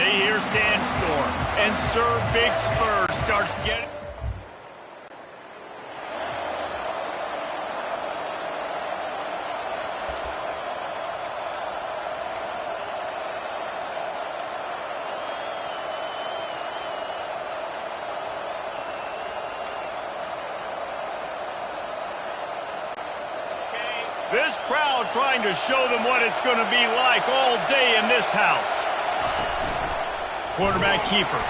they hear Sandstorm, and Sir Big Spur starts getting... This crowd trying to show them what it's going to be like all day in this house. Quarterback keeper.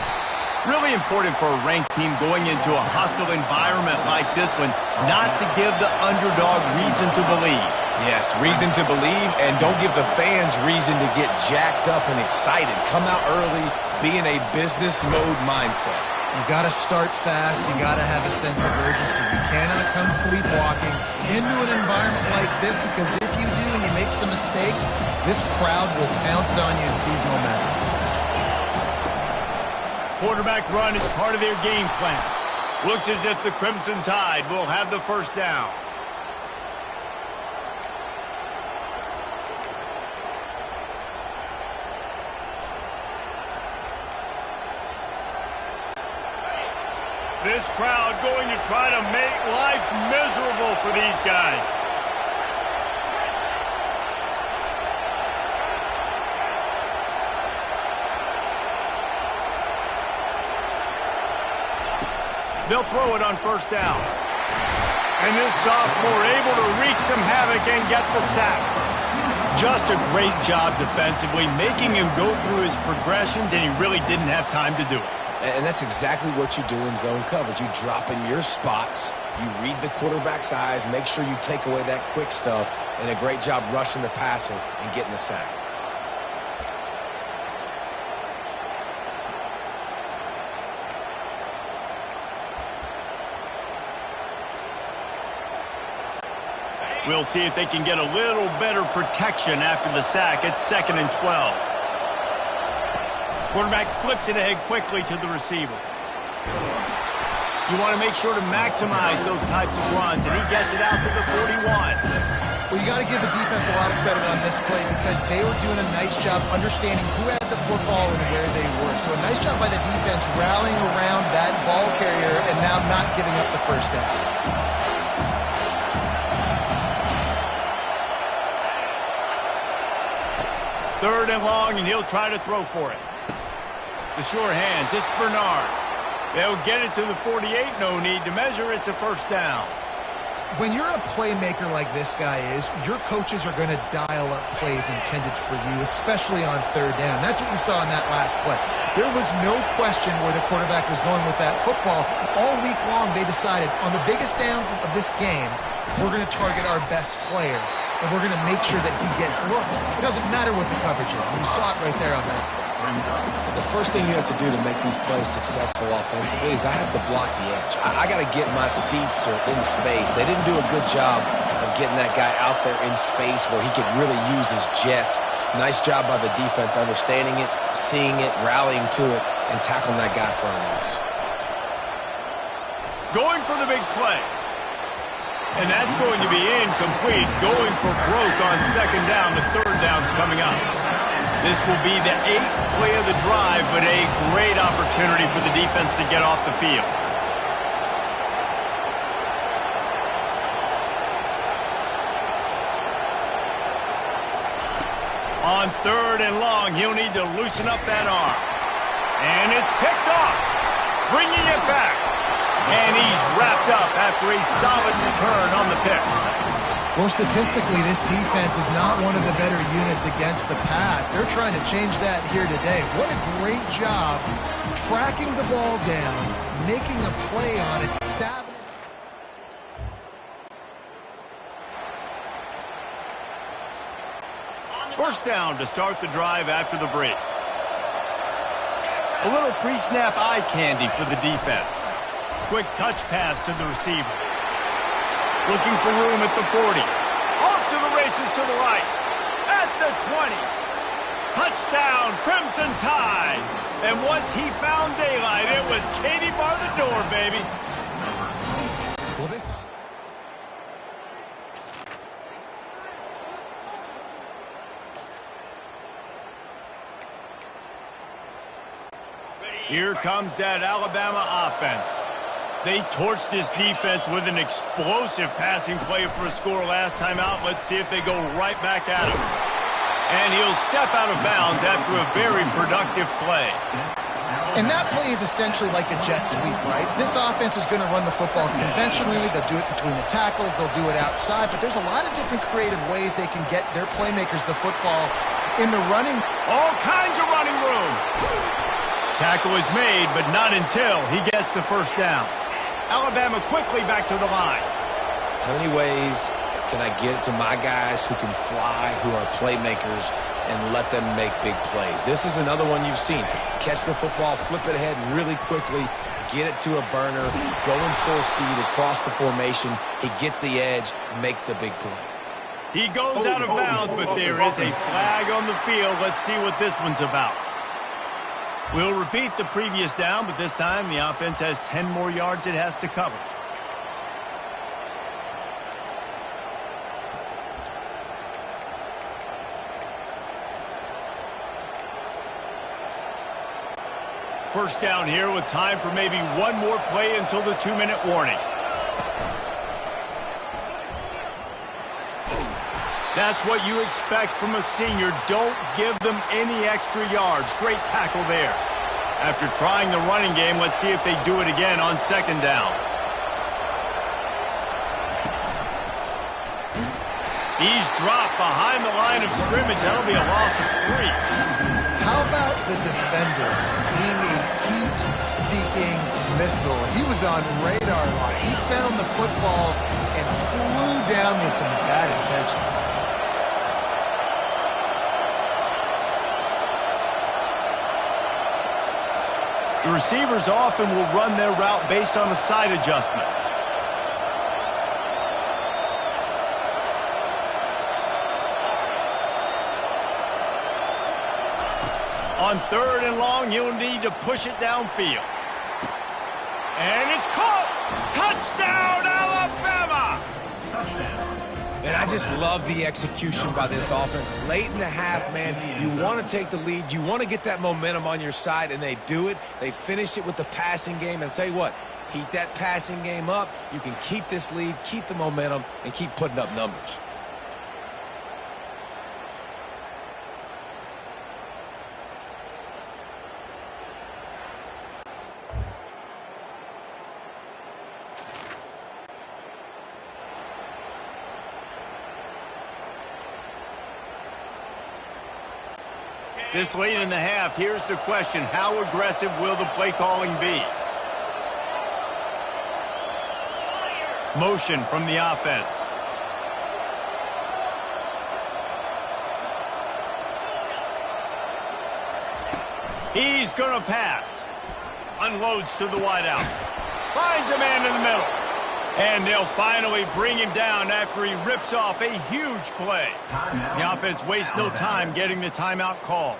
Really important for a ranked team going into a hostile environment like this one, not to give the underdog reason to believe. Yes, reason to believe, and don't give the fans reason to get jacked up and excited. Come out early, be in a business mode mindset. You got to start fast. You got to have a sense of urgency. You cannot come sleepwalking into an environment like this, because if you do and you make some mistakes, this crowd will pounce on you and seize momentum. Quarterback run is part of their game plan. Looks as if the Crimson Tide will have the first down. This crowd going to try to make life miserable for these guys. They'll throw it on first down. And this sophomore able to wreak some havoc and get the sack. Just a great job defensively, making him go through his progressions, and he really didn't have time to do it. And that's exactly what you do in zone coverage. You drop in your spots, you read the quarterback's eyes, make sure you take away that quick stuff, and a great job rushing the passer and getting the sack. We'll see if they can get a little better protection after the sack. It's 2nd and 12. Quarterback flips it ahead quickly to the receiver. You want to make sure to maximize those types of runs, and he gets it out to the 41. Well, you got to give the defense a lot of credit on this play, because they were doing a nice job understanding who had the football and where they were. So a nice job by the defense rallying around that ball carrier and now not giving up the first down. Third and long, and he'll try to throw for it. The sure hands, it's Bernard. They'll get it to the 48, no need to measure, it's a first down. When you're a playmaker like this guy is, your coaches are going to dial up plays intended for you, especially on third down. That's what you saw in that last play. There was no question where the quarterback was going with that football. All week long, they decided on the biggest downs of this game, we're going to target our best player, and we're going to make sure that he gets looks. It doesn't matter what the coverage is, and you saw it right there on that. The first thing you have to do to make these plays successful offensively is I have to block the edge. I got to get my speedster in space. They didn't do a good job of getting that guy out there in space where he could really use his jets. Nice job by the defense understanding it, seeing it, rallying to it, and tackling that guy for a loss. Going for the big play. And that's going to be incomplete. Going for broke on second down. The third down's coming up. This will be the 8th play of the drive, but a great opportunity for the defense to get off the field. On third and long, he'll need to loosen up that arm. And it's picked off, bringing it back. And he's wrapped up after a solid return on the pick. Well, statistically, this defense is not one of the better units against the pass. They're trying to change that here today. What a great job tracking the ball down, making a play on it, stabbing. First down to start the drive after the break. A little pre-snap eye candy for the defense. Quick touch pass to the receiver. Looking for room at the 40. Off to the races to the right. At the 20. Touchdown, Crimson Tide. And once he found daylight, it was Katie bar the door, baby. Well, this... Here comes that Alabama offense. They torched this defense with an explosive passing play for a score last time out. Let's see if they go right back at him. And he'll step out of bounds after a very productive play. And that play is essentially like a jet sweep, right? This offense is going to run the football conventionally. They'll do it between the tackles. They'll do it outside. But there's a lot of different creative ways they can get their playmakers the football in the running. All kinds of running room. Tackle is made, but not until he gets the first down. Alabama quickly back to the line. How many ways can I get it to my guys who can fly, who are playmakers, and let them make big plays? This is another one you've seen. Catch the football, flip it ahead really quickly, get it to a burner, going full speed across the formation. He gets the edge, makes the big play. He goes out of bounds, but there is a flag on the field. Let's see what this one's about. We'll repeat the previous down, but this time the offense has 10 more yards it has to cover. First down here with time for maybe one more play until the 2-minute warning. That's what you expect from a senior. Don't give them any extra yards. Great tackle there. After trying the running game, let's see if they do it again on second down. He's dropped behind the line of scrimmage. That'll be a loss of 3. How about the defender being a heat-seeking missile? He was on radar lock. He found the football and flew down with some bad intentions. The receivers often will run their route based on a side adjustment. On third and long, he'll need to push it downfield. And it's caught! Touchdown, Alabama! And I just love the execution by this offense. Late in the half, man, you want to take the lead. You want to get that momentum on your side, and they do it. They finish it with the passing game. And I'll tell you what, heat that passing game up. You can keep this lead, keep the momentum, and keep putting up numbers. This late in the half, here's the question. How aggressive will the play calling be? Motion from the offense. He's going to pass. Unloads to the wideout. Finds a man in the middle. And they'll finally bring him down after he rips off a huge play. The offense wastes no time getting the timeout called.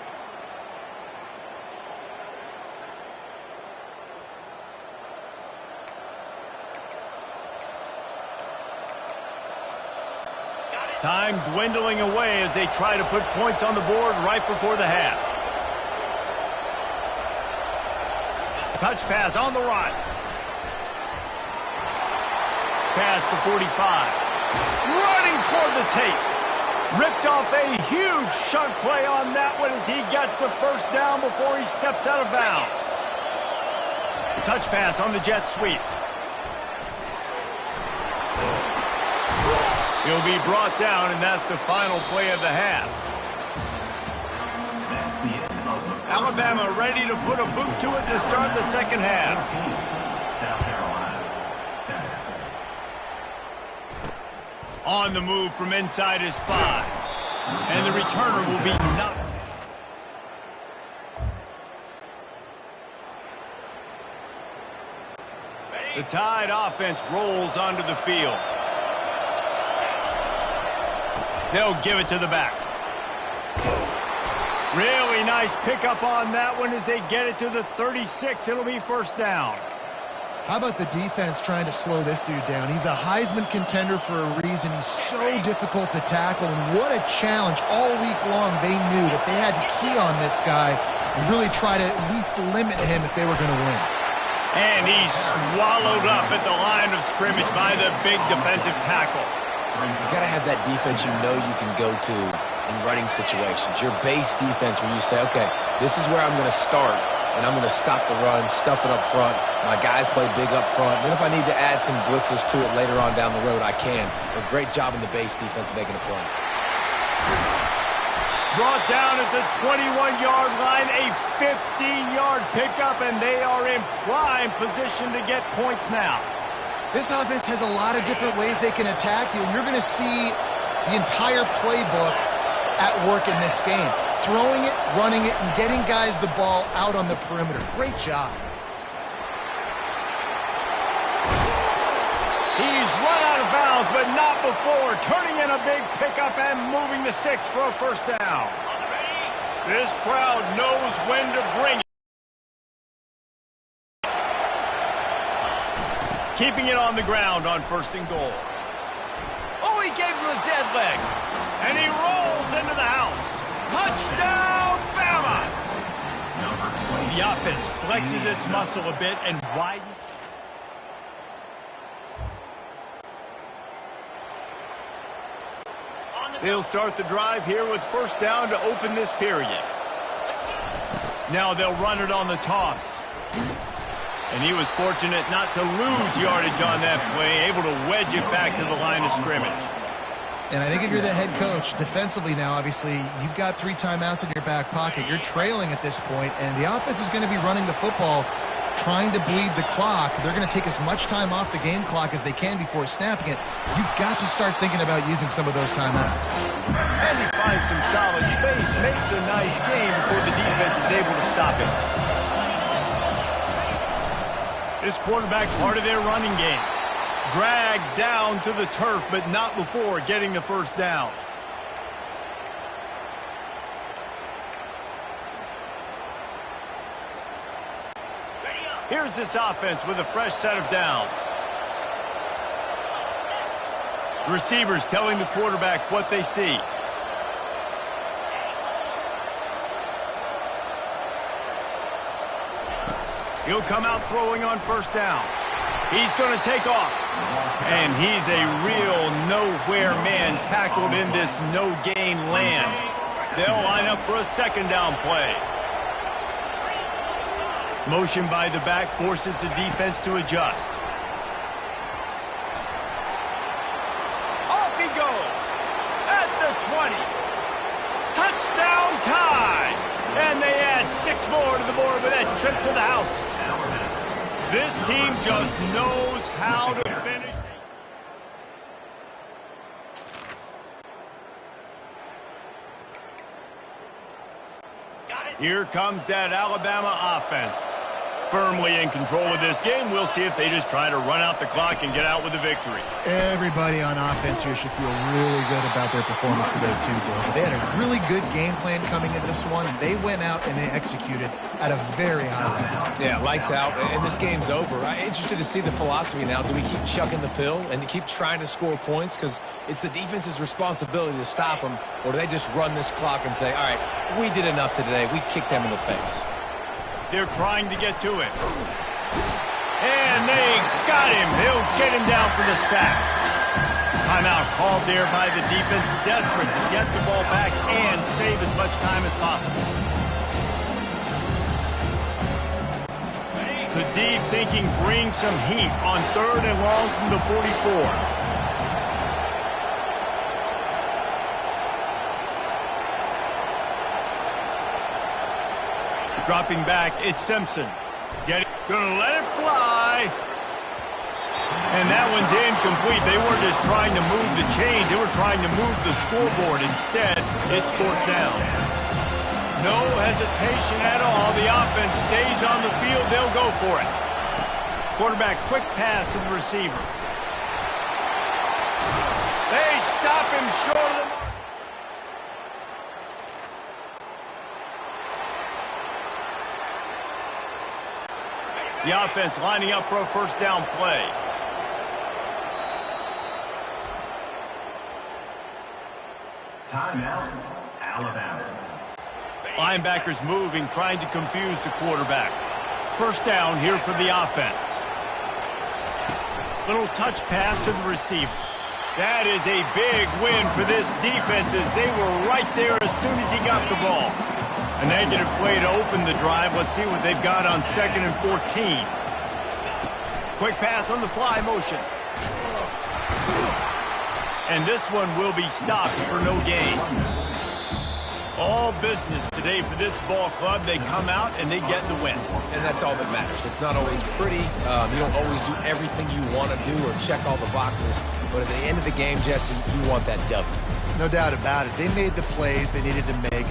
Time dwindling away as they try to put points on the board right before the half. Touch pass on the run. Past the 45. Running toward the tape. Ripped off a huge chunk play on that one as he gets the first down before he steps out of bounds. Touch pass on the jet sweep. He'll be brought down, and that's the final play of the half. Alabama ready to put a boot to it to start the second half. On the move from inside his 5. And the returner will be knocked. The Tide offense rolls onto the field. They'll give it to the back. Really nice pickup on that one as they get it to the 36. It'll be first down. How about the defense trying to slow this dude down? He's a Heisman contender for a reason. He's so difficult to tackle, and what a challenge. All week long, they knew that they had to key on this guy and really try to at least limit him if they were going to win. And he's swallowed up at the line of scrimmage by the big defensive tackle. You got to have that defense you know you can go to in running situations. Your base defense where you say, okay, this is where I'm going to start, and I'm going to stop the run, stuff it up front. My guys play big up front. Then if I need to add some blitzes to it later on down the road, I can. A great job in the base defense making a play. Brought down at the 21-yard line, a 15-yard pickup, and they are in prime position to get points now. This offense has a lot of different ways they can attack you, and you're going to see the entire playbook at work in this game. Throwing it, running it, and getting guys the ball out on the perimeter. Great job. He's run out of bounds, but not before turning in a big pickup and moving the sticks for a first down. This crowd knows when to bring it. Keeping it on the ground on first and goal. Oh, he gave him the dead leg. And he rolls into the house. Touchdown, Bama! The offense flexes its muscle a bit and widens. They'll start the drive here with first down to open this period. Now they'll run it on the toss. And he was fortunate not to lose yardage on that play, able to wedge it back to the line of scrimmage. And I think if you're the head coach, defensively now, obviously, you've got 3 timeouts in your back pocket. You're trailing at this point, and the offense is going to be running the football, trying to bleed the clock. They're going to take as much time off the game clock as they can before snapping it. You've got to start thinking about using some of those timeouts. And he finds some solid space, makes a nice game before the defense is able to stop him. This quarterback part of their running game. Dragged down to the turf, but not before getting the first down. Here's this offense with a fresh set of downs. Receivers telling the quarterback what they see. He'll come out throwing on first down. He's going to take off. And he's a real nowhere man tackled in this no-gain land. They'll line up for a second down play. Motion by the back forces the defense to adjust. Off he goes. At the 20. Touchdown tie. And they add 6 more to the board with that trip to the house. This team just knows how to finish. Here comes that Alabama offense. Firmly in control of this game. We'll see if they just try to run out the clock and get out with a victory. Everybody on offense here should feel really good about their performance today, too, Dave. They had a really good game plan coming into this one, and they went out and they executed at a very high level. Yeah, lights out, and this game's over. I'm interested to see the philosophy now. Do we keep chucking the fill and keep trying to score points? Because it's the defense's responsibility to stop them, or do they just run this clock and say, all right, we did enough today. We kicked them in the face. They're trying to get to it. And they got him. They'll get him down for the sack. Timeout called there by the defense, desperate to get the ball back and save as much time as possible. The D thinking bring some heat on 3rd and long from the 44. Dropping back, it's Simpson. Gonna let it fly. And that one's incomplete. They weren't just trying to move the chains. They were trying to move the scoreboard. Instead, it's 4th down. No hesitation at all. The offense stays on the field. They'll go for it. Quarterback, quick pass to the receiver. They stop him short of the mark. The offense lining up for a first down play. Timeout, Alabama. Linebackers moving, trying to confuse the quarterback. First down here for the offense. Little touch pass to the receiver. That is a big win for this defense as they were right there as soon as he got the ball. A negative play to open the drive. Let's see what they've got on 2nd and 14. Quick pass on the fly motion. And this one will be stopped for no gain. All business today for this ball club. They come out and they get the win. And that's all that matters. It's not always pretty. You don't always do everything you want to do or check all the boxes. But at the end of the game, Jesse, you want that W. No doubt about it. They made the plays they needed to make.